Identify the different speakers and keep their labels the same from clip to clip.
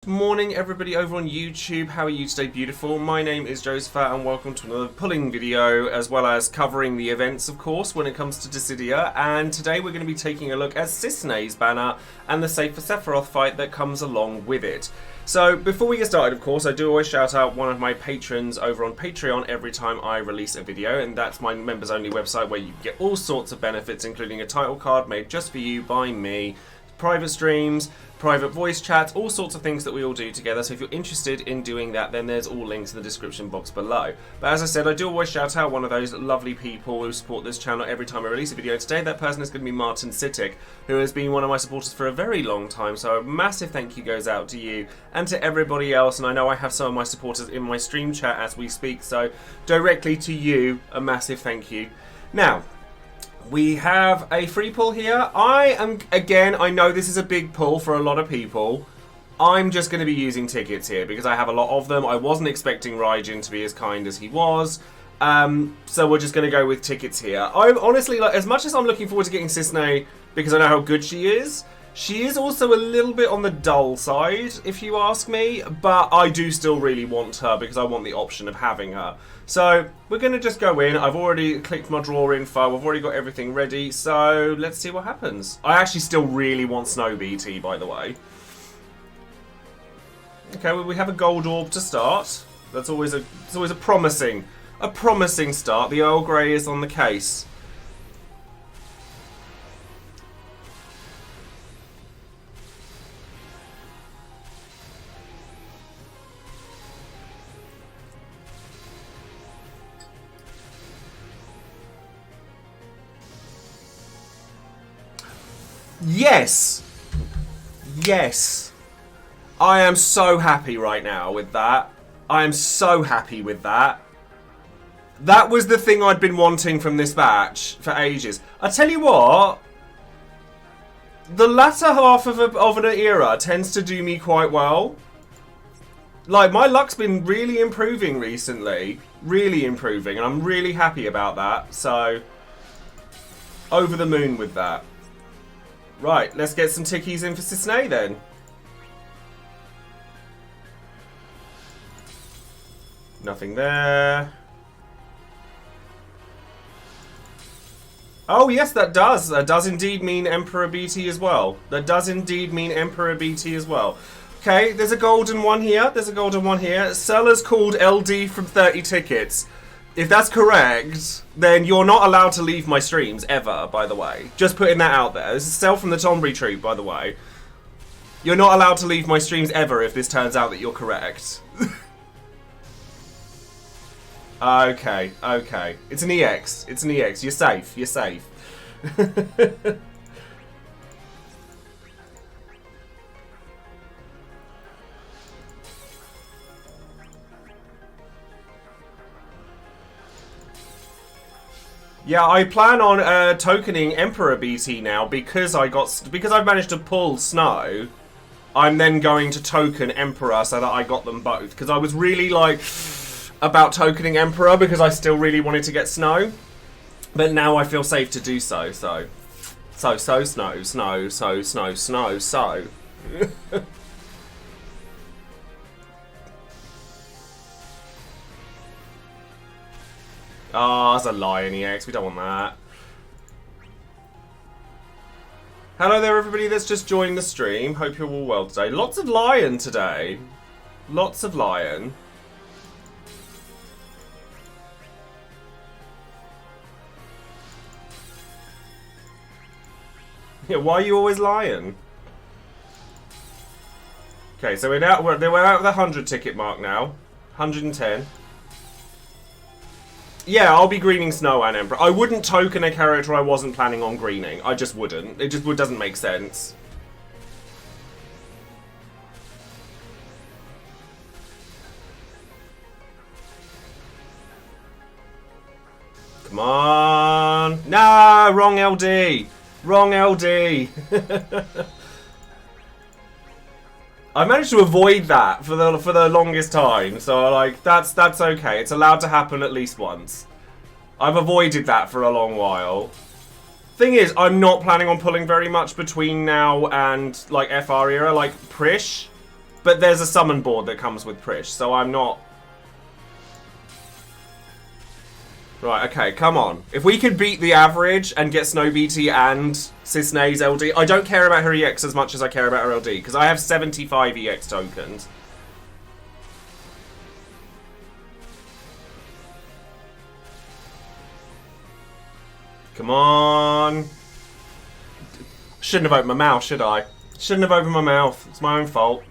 Speaker 1: Morning everybody over on YouTube, how are you today beautiful? My name is Joesephyr and welcome to another pulling video as well as covering the events of course when it comes to Dissidia, and today we're going to be taking a look at Cissnei's banner and the Save for Sephiroth fight that comes along with it. So before we get started, of course, I do always shout out one of my patrons over on Patreon every time I release a video, and that's my members only website where you get all sorts of benefits including a title card made just for you by me, private streams, private voice chats, all sorts of things that we all do together. So if you're interested in doing that, then there's all links in the description box below. But as I said, I do always shout out one of those lovely people who support this channel every time I release a video. Today that person is going to be Martin Sittick, who has been one of my supporters for a very long time. So a massive thank you goes out to you and to everybody else. And I know I have some of my supporters in my stream chat as we speak, so directly to you, a massive thank you. Now, we have a free pull here. I know this is a big pull for a lot of people. I'm just going to be using tickets here because I have a lot of them. I wasn't expecting Raijin to be as kind as he was. So we're just going to go with tickets here. I'm honestly, like, as much as I'm looking forward to getting Cisnei because I know how good she is also a little bit on the dull side, if you ask me, but I do still really want her because I want the option of having her. So we're going to just go in. I've already clicked my draw info. I've already got everything ready, so let's see what happens. I actually still really want Snow BT, by the way. Okay, well, we have a gold orb to start. That's always a promising start. The Earl Grey is on the case. Yes! Yes! I am so happy right now with that. I am so happy with that. That was the thing I'd been wanting from this batch for ages. I tell you what, the latter half of an era tends to do me quite well. Like, my luck's been really improving recently. Really improving, and I'm really happy about that. So, over the moon with that. Right, let's get some tickies in for Cissnei then. Nothing there. Oh yes, that does. That does indeed mean Emperor BT as well. That does indeed mean Emperor BT as well. Okay, there's a golden one here. There's a golden one here. Seller's called LD from 30 tickets. If that's correct, then you're not allowed to leave my streams ever, by the way. Just putting that out there. This is Sel from the Tombury Troop, by the way. You're not allowed to leave my streams ever if this turns out that you're correct. Okay, okay. It's an EX. It's an EX. You're safe. You're safe. Yeah, I plan on tokening Emperor BT now because I've managed to pull Snow. I'm then going to token Emperor so that I got them both because I was really like about tokening Emperor because I still really wanted to get Snow, but now I feel safe to do so. So Snow. Oh, that's a lion EX. We don't want that. Hello there, everybody that's just joined the stream. Hope you're all well today. Lots of lion today. Lots of lion. Yeah, why are you always lion? Okay, so we're out of the 100 ticket mark now. 110. Yeah, I'll be greening Snow and Emperor. I wouldn't token a character I wasn't planning on greening. I just wouldn't. It just doesn't make sense. Come on. No, wrong LD. Wrong LD. I managed to avoid that for the longest time, so like that's okay. It's allowed to happen at least once. I've avoided that for a long while. Thing is, I'm not planning on pulling very much between now and like FR era. Like Prish, But there's a summon board that comes with Prish, so I'm not... Right, okay, come on. If we could beat the average and get Snow BT and Cissnei's LD... I don't care about her EX as much as I care about her LD, because I have 75 EX tokens. Come on. Shouldn't have opened my mouth, should I? Shouldn't have opened my mouth. It's my own fault.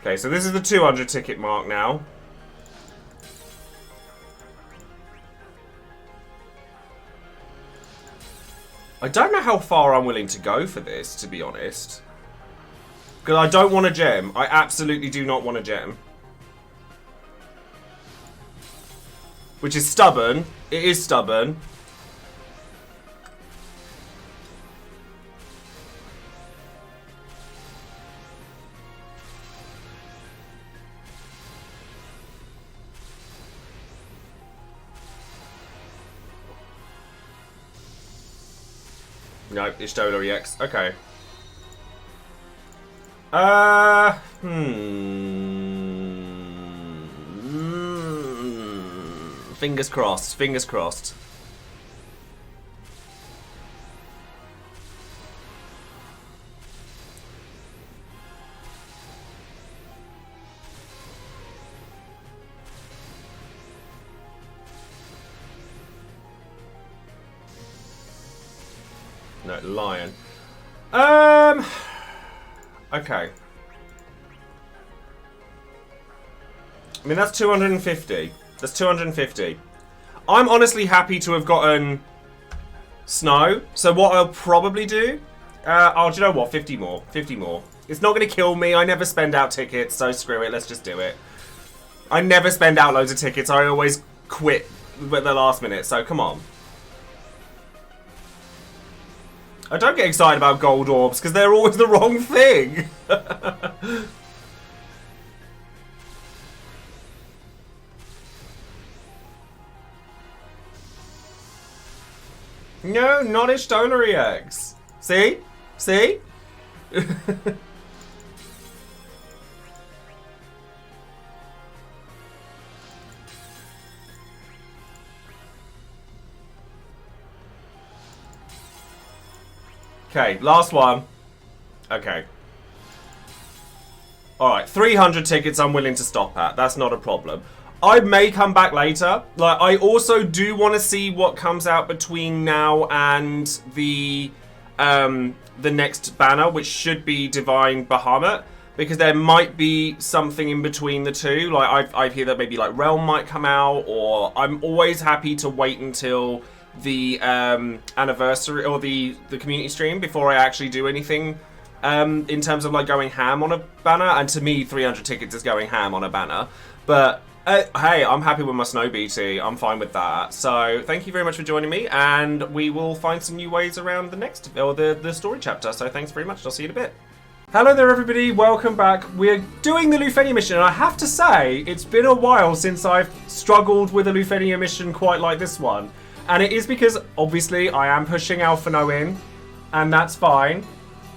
Speaker 1: Okay, so this is the 200 ticket mark now. I don't know how far I'm willing to go for this, to be honest. Because I don't want a gem. I absolutely do not want a gem. Which is stubborn. It is stubborn. No, Ishtola EX. Okay. Fingers crossed. Fingers crossed. No, lion. Okay. I mean, that's 250. That's 250. I'm honestly happy to have gotten Snow. So what I'll probably do... oh, do you know what? 50 more. 50 more. It's not going to kill me. I never spend out tickets, so screw it. Let's just do it. I never spend out loads of tickets. I always quit at the last minute, so come on. I don't get excited about gold orbs, because they're always the wrong thing. No, not Ishtola EX. See? See? Okay, last one. Okay. Alright, 300 tickets I'm willing to stop at. That's not a problem. I may come back later. Like, I also do want to see what comes out between now and the next banner, which should be Divine Bahamut, because there might be something in between the two. Like, I hear that maybe like Realm might come out, or I'm always happy to wait until the anniversary or the community stream before I actually do anything in terms of like going ham on a banner. And to me, 300 tickets is going ham on a banner. But hey, I'm happy with my Snow BT. I'm fine with that. So thank you very much for joining me, and we will find some new ways around the next, or the story chapter. So thanks very much, and I'll see you in a bit. Hello there everybody, welcome back. We're doing the Luffenia mission, and I have to say, it's been a while since I've struggled with a Luffenia mission quite like this one. And it is because, obviously, I am pushing Alphinaud in, and that's fine.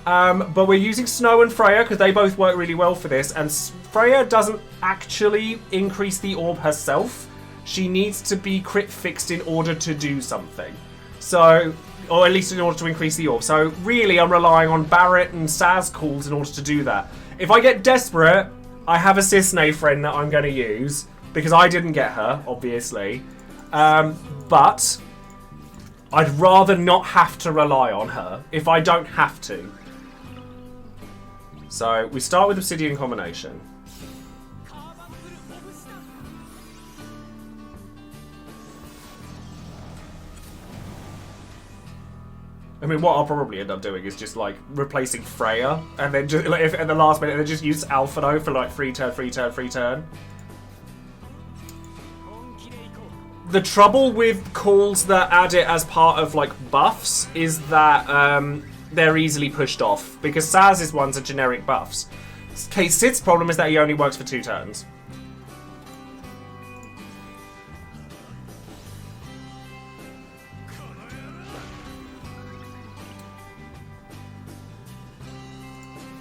Speaker 1: But we're using Snow and Freya, because they both work really well for this, and Freya doesn't actually increase the orb herself. She needs to be crit fixed in order to do something. So, or at least in order to increase the orb. So, really, I'm relying on Barret and Saz calls in order to do that. If I get desperate, I have a Cissnei friend that I'm going to use, because I didn't get her, obviously. But I'd rather not have to rely on her if I don't have to. So we start with Obsidian Combination. I mean, what I'll probably end up doing is just like replacing Freya, and then just like, if at the last minute, then just use Alphinaud for like free turn, free turn, free turn. The trouble with calls that add it as part of like buffs is that they're easily pushed off, because Saz's ones are generic buffs. Kate Sith's problem is that he only works for 2 turns.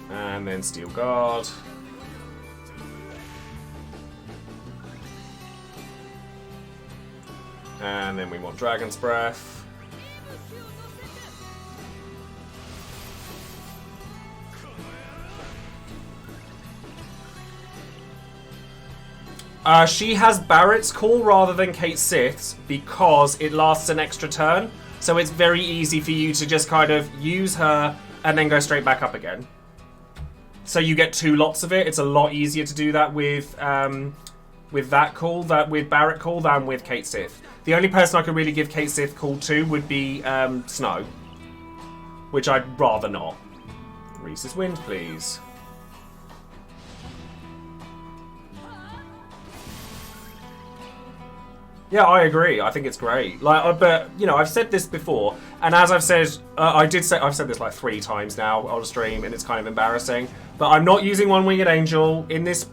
Speaker 1: And then Steel Guard. And then we want Dragon's Breath. She has Barrett's Call rather than Kate Sith's because it lasts an extra turn. So it's very easy for you to just kind of use her and then go straight back up again. So you get 2 lots of it. It's a lot easier to do that with that call, with Barrett Call, than with Kate Sith. The only person I could really give Kate Sith Call to would be Snow, which I'd rather not. Reese's Wind, please. Yeah, I agree. I think it's great. Like, but you know, I've said this before, and as I've said, I've said this like 3 times now on stream, and it's kind of embarrassing. But I'm not using One-Winged Angel in this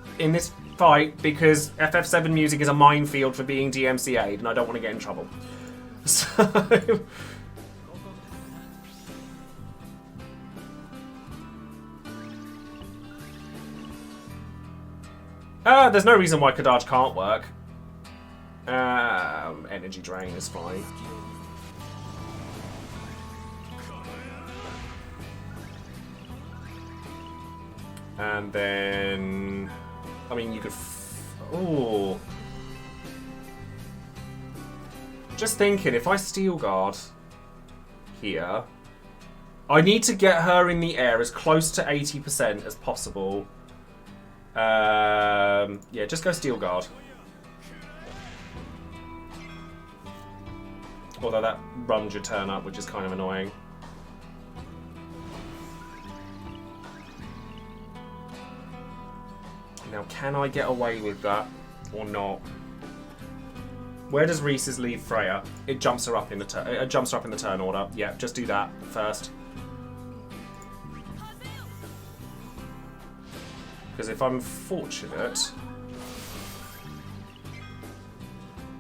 Speaker 1: fight because FF7 music is a minefield for being DMCA'd, and I don't want to get in trouble. So. There's no reason why Kadaj can't work. Energy drain is fine. And then, I mean, you could. Ooh. Just thinking, if I Steel Guard here, I need to get her in the air as close to 80% as possible. Yeah, just go Steel Guard. Although that runs your turn up, which is kind of annoying. Now, can I get away with that or not? Where does Reese's leave Freya? It jumps her up in the turn order. Yeah, just do that first. Because if I'm fortunate,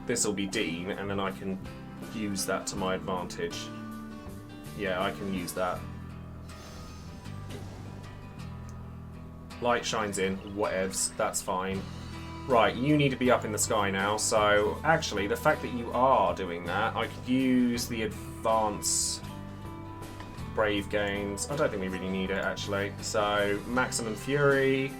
Speaker 1: this will be Dean, and then I can use that to my advantage. Yeah, I can use that. Light shines in, whatevs, that's fine. Right, you need to be up in the sky now, so actually, the fact that you are doing that, I could use the advance Brave gains. I don't think we really need it, actually. So, Maximum Fury.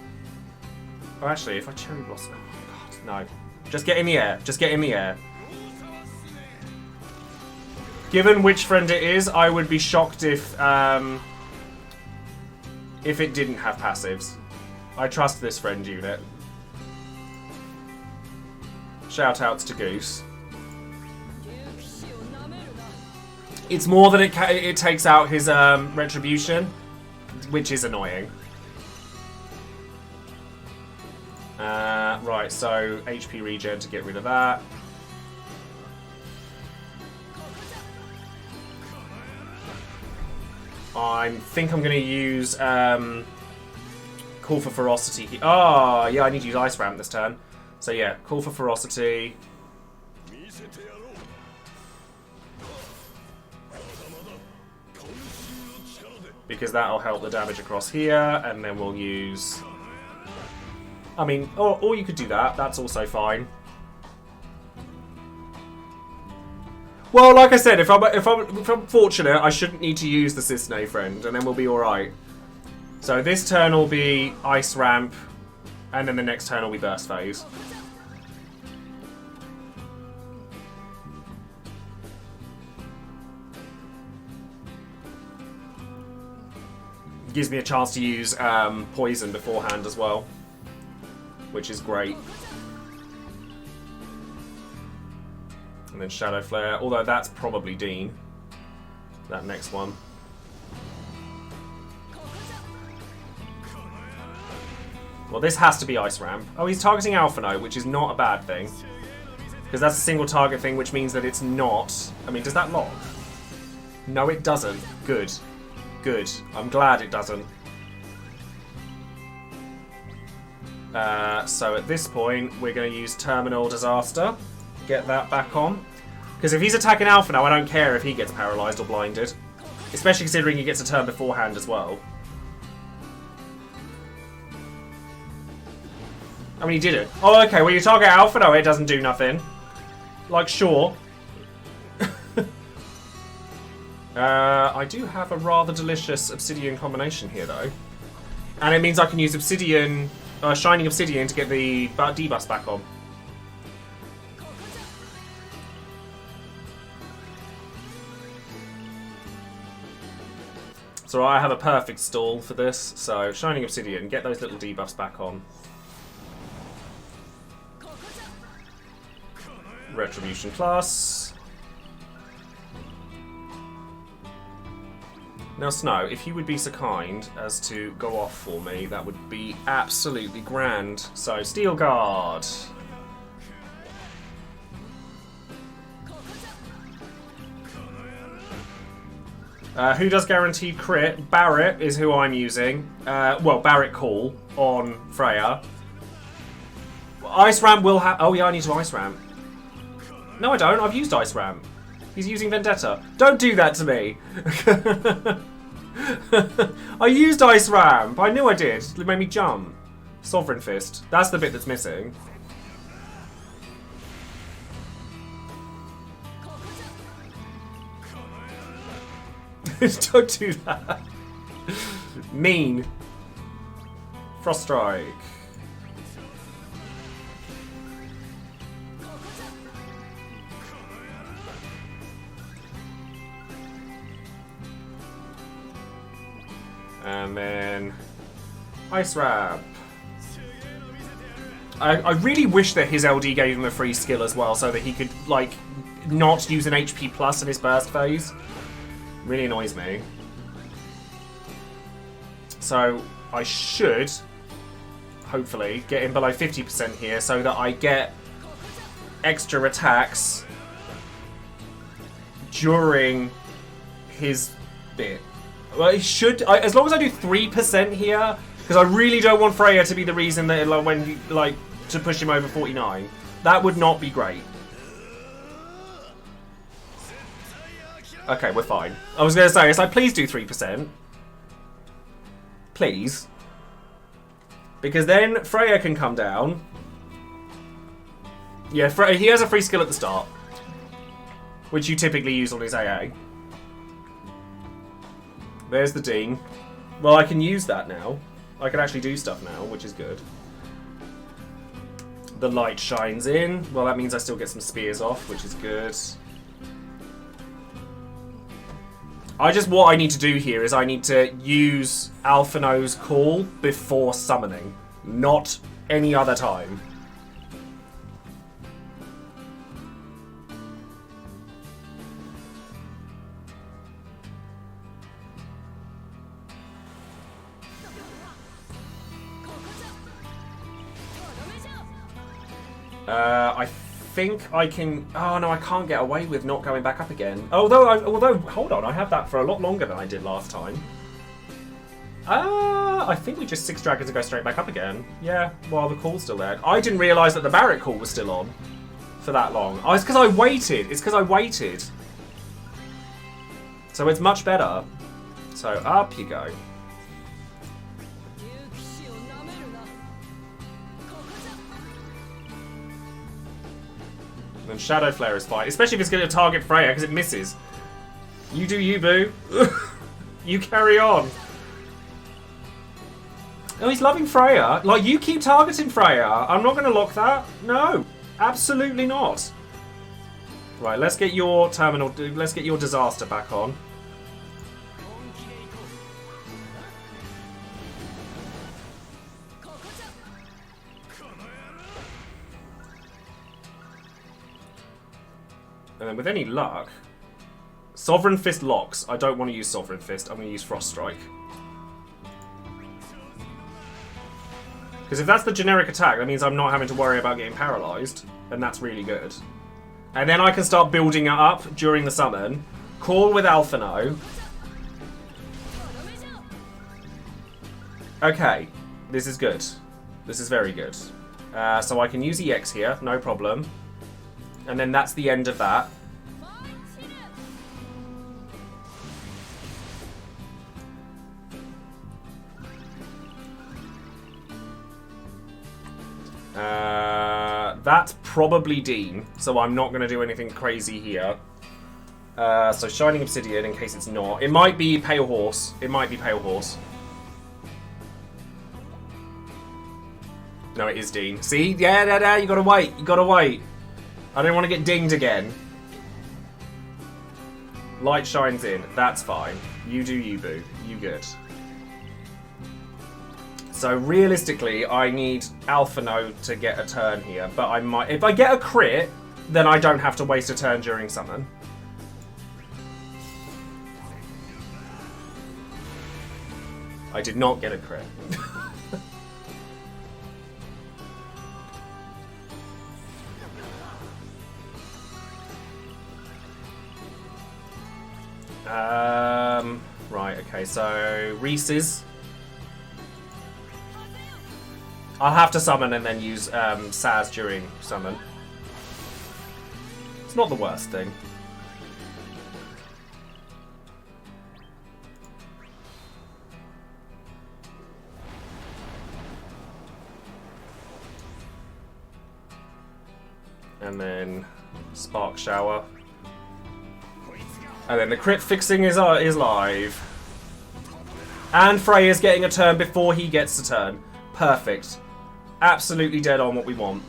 Speaker 1: Oh, actually, if I Cherry Blossom... Oh, God, no. Just get in the air. Just get in the air. Given which friend it is, I would be shocked if it didn't have passives. I trust this friend unit. Shoutouts to Goose. It's more that it takes out his retribution, which is annoying. Right, so HP regen to get rid of that. I think I'm going to use Call for Ferocity. Oh, yeah, I need to use Ice Ramp this turn. So yeah, Call for Ferocity. Because that'll help the damage across here, and then we'll use... I mean, or you could do that. That's also fine. Well, like I said, if I'm fortunate, I shouldn't need to use the Cissnei friend, and then we'll be all right. So this turn will be Ice Ramp, and then the next turn will be Burst Phase. Gives me a chance to use Poison beforehand as well, which is great. And then Shadow Flare, although that's probably Dean, that next one. Well, this has to be Ice Ramp. Oh, he's targeting Alphinaud, which is not a bad thing. Because that's a single target thing, which means that it's not... I mean, does that lock? No, it doesn't. Good. Good. I'm glad it doesn't. So at this point, we're going to use Terminal Disaster. Get that back on. Because if he's attacking Alphinaud, I don't care if he gets paralysed or blinded. Especially considering he gets a turn beforehand as well. I mean, he didn't. Oh, okay. Well, you target Alphinaud, it doesn't do nothing. Like, sure. I do have a rather delicious Obsidian combination here, though. And it means I can use Obsidian, Shining Obsidian to get the debuff back on. So I have a perfect stall for this. So Shining Obsidian, get those little debuffs back on. Retribution Plus. Now, Snow, if you would be so kind as to go off for me, that would be absolutely grand. So, Steel Guard. Who does guaranteed crit? Barret is who I'm using. Well, Barret Call on Freya. Ice Ramp will have... Oh, yeah, I need to Ice Ramp. No, I don't. I've used Ice Ramp. He's using Vendetta. Don't do that to me. I used Ice Ramp. I knew I did. It made me jump. Sovereign Fist. That's the bit that's missing. Don't do that. Mean. Frost Strike. And then Ice Ramp. I really wish that his LD gave him a free skill as well, so that he could, like, not use an HP plus in his burst phase. Really annoys me. So I should, hopefully, get him below 50% here, so that I get extra attacks during his bit. Well, it should, as long as I do 3% here, because I really don't want Freya to be the reason that, like, when you, like, to push him over 49. That would not be great. Okay, we're fine. I was going to say, it's like, please do 3%. Please. Because then Freya can come down. Yeah, he has a free skill at the start, which you typically use on his AA. There's the ding. Well, I can use that now. I can actually do stuff now, which is good. The light shines in. Well, that means I still get some spears off, which is good. What I need to do here is I need to use Alphinaud's call before summoning, not any other time. I think I can... Oh, no, I can't get away with not going back up again. Although, hold on, I have that for a lot longer than I did last time. I think we just 6 dragons and go straight back up again. Yeah, while the call's still there. I didn't realise that the Barret call was still on for that long. Oh, it's because I waited. It's because I waited. So it's much better. So up you go. And Shadow Flare is fine, especially if it's going to target Freya, because it misses. You do you, boo. You carry on. Oh, he's loving Freya. Like, you keep targeting Freya. I'm not going to lock that. No, absolutely not. Right, let's get your terminal. Let's get your disaster back on. And then with any luck, Sovereign Fist locks. I don't want to use Sovereign Fist. I'm going to use Frost Strike. Because if that's the generic attack, that means I'm not having to worry about getting paralysed. And that's really good. And then I can start building it up during the summon. Call with Alphinaud. Okay, this is good. This is very good. So I can use EX here, no problem. And then that's the end of that. That's probably Dean, so I'm not going to do anything crazy here. So Shining Obsidian in case it's not. It might be Pale Horse. It might be Pale Horse. No, it is Dean. See? Yeah, you gotta wait. You gotta wait. I don't want to get dinged again. Light shines in. That's fine. You do you, boo. You good. So realistically, I need Alphinaud to get a turn here, but I might. If I get a crit, then I don't have to waste a turn during summon. I did not get a crit. Right, okay, so Reese's. I'll have to summon and then use Saz during summon. It's not the worst thing. And then Spark Shower. And then the crit fixing is live. And Freya's getting a turn before he gets a turn. Perfect. Absolutely dead on what we want.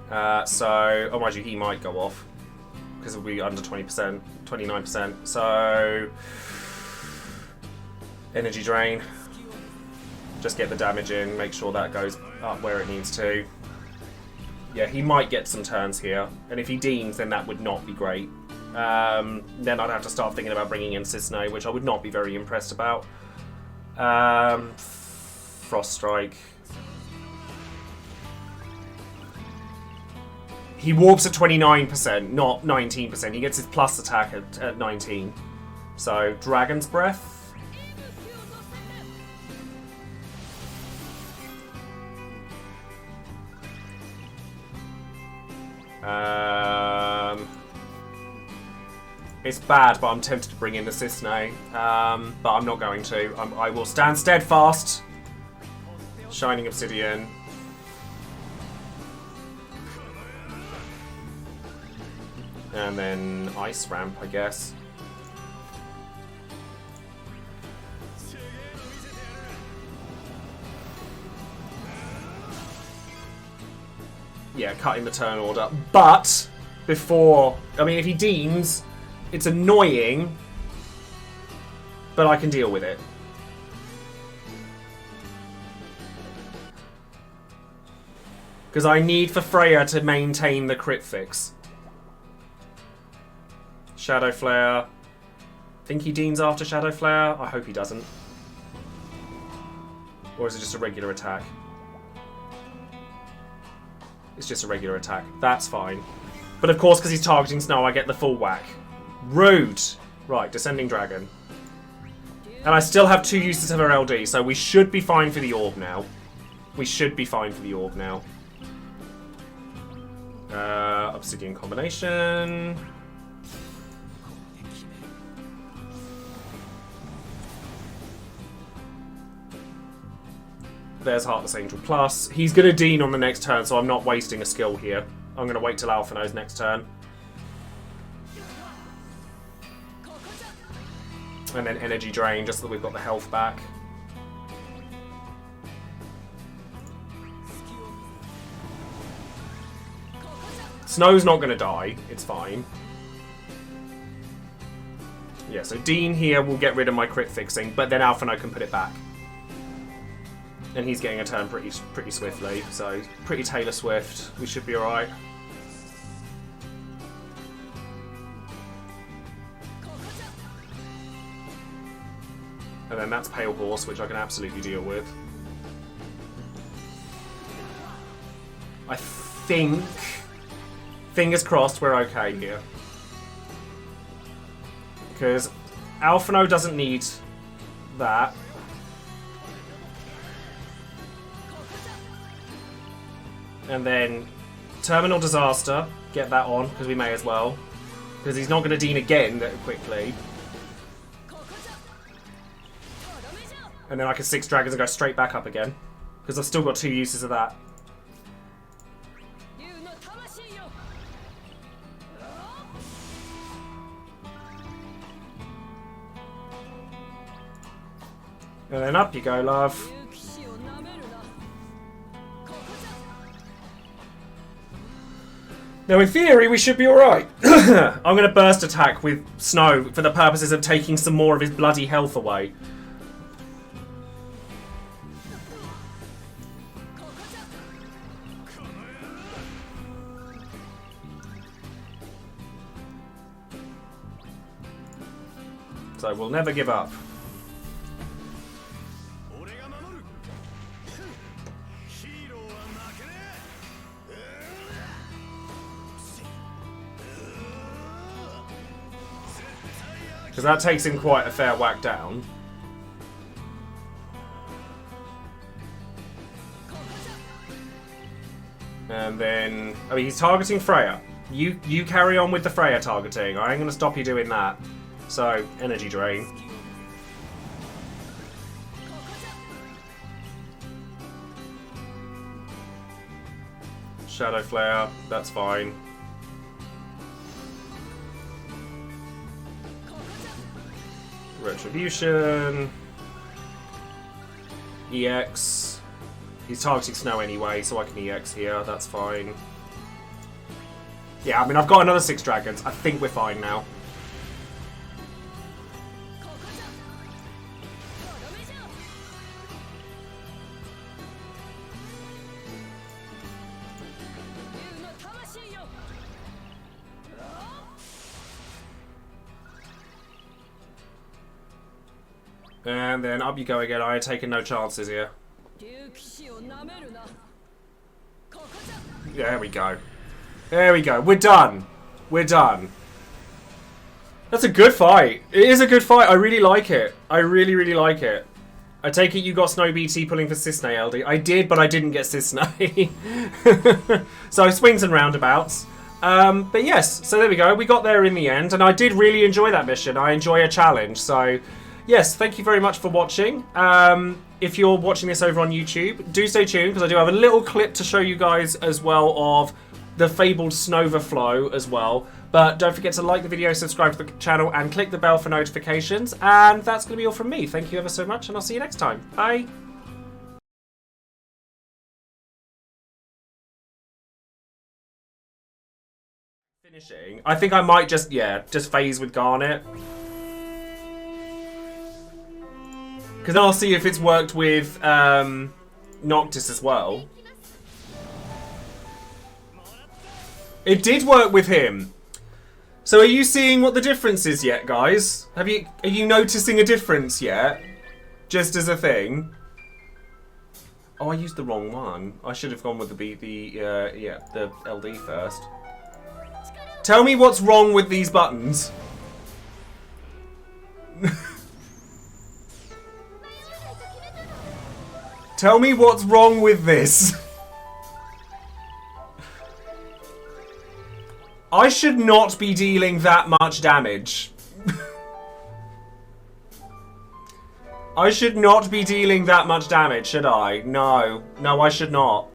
Speaker 1: Oh mind you, he might go off. Because it'll be under 20%, 29%. So, energy drain. Just get the damage in, make sure that goes up where it needs to. Yeah, he might get some turns here. And if he deems, then that would not be great. Then I'd have to start thinking about bringing in Cissnei, which I would not be very impressed about. Frost Strike. He warps at 29%, not 19%. He gets his plus attack at 19. So, Dragon's Breath. It's bad, but I'm tempted to bring in the Cissnei. But I'm not going to. I will stand steadfast. Shining Obsidian. And then Ice Ramp, I guess. Yeah, cutting the turn order. But, before... I mean, if he deems, it's annoying, but I can deal with it. Because I need for Freya to maintain the crit fix. Shadow Flare. Think he deems after Shadow Flare? I hope he doesn't. Or is it just a regular attack? It's just a regular attack. That's fine. But of course, because he's targeting Snow, I get the full whack. Rude! Right, Descending Dragon. And I still have 2 uses of her LD, so we should be fine for the orb now. We should be fine for the orb now. Obsidian Combination. There's Heartless Angel Plus. He's going to Dean on the next turn, so I'm not wasting a skill here. I'm going to wait till Alphinaud's next turn. And then Energy Drain, just so that we've got the health back. Snow's not going to die. It's fine. Yeah, so Dean here will get rid of my crit fixing, but then Alphinaud can put it back. And he's getting a turn pretty swiftly, so pretty Taylor Swift. We should be alright. And then that's Pale Horse, which I can absolutely deal with. I think... Fingers crossed we're okay here. Because Alphinaud doesn't need that. And then Terminal Disaster, get that on, because we may as well. Because he's not going to Dean again that quickly. And then I can 6 dragons and go straight back up again. Because I've still got 2 uses of that. And then up you go, love. Now, in theory, we should be alright. I'm going to burst attack with Snow for the purposes of taking some more of his bloody health away. So we'll never give up. Because that takes him quite a fair whack down. And then... I mean, he's targeting Freya. You carry on with the Freya targeting. I ain't going to stop you doing that. So, energy drain. Shadow Flare, that's fine. Retribution. EX. He's targeting Snow anyway, so I can EX here, that's fine. Yeah, I mean, I've got another 6 dragons. I think we're fine now. And then up you go again. I ain't taking no chances here. There we go. There we go. We're done. We're done. That's a good fight. It is a good fight. I really like it. I really, really like it. I take it you got Snow BT pulling for Cissnei, LD. I did, but I didn't get Cissnei. So swings and roundabouts. But yes, so there we go. We got there in the end, and I did really enjoy that mission. I enjoy a challenge, so... Yes, thank you very much for watching. If you're watching this over on YouTube, do stay tuned because I do have a little clip to show you guys as well of the fabled Snova flow as well. But don't forget to like the video, subscribe to the channel and click the bell for notifications. And that's going to be all from me. Thank you ever so much and I'll see you next time. Bye. Finishing. I think I might just phase with Garnet. Because I'll see if it's worked with Noctis as well. It did work with him. So are you seeing what the difference is yet, guys? Are you noticing a difference yet? Just as a thing. Oh, I used the wrong one. I should have gone with the LD first. Tell me what's wrong with these buttons. Tell me what's wrong with this. I should not be dealing that much damage. I should not be dealing that much damage, should I? No. No, I should not.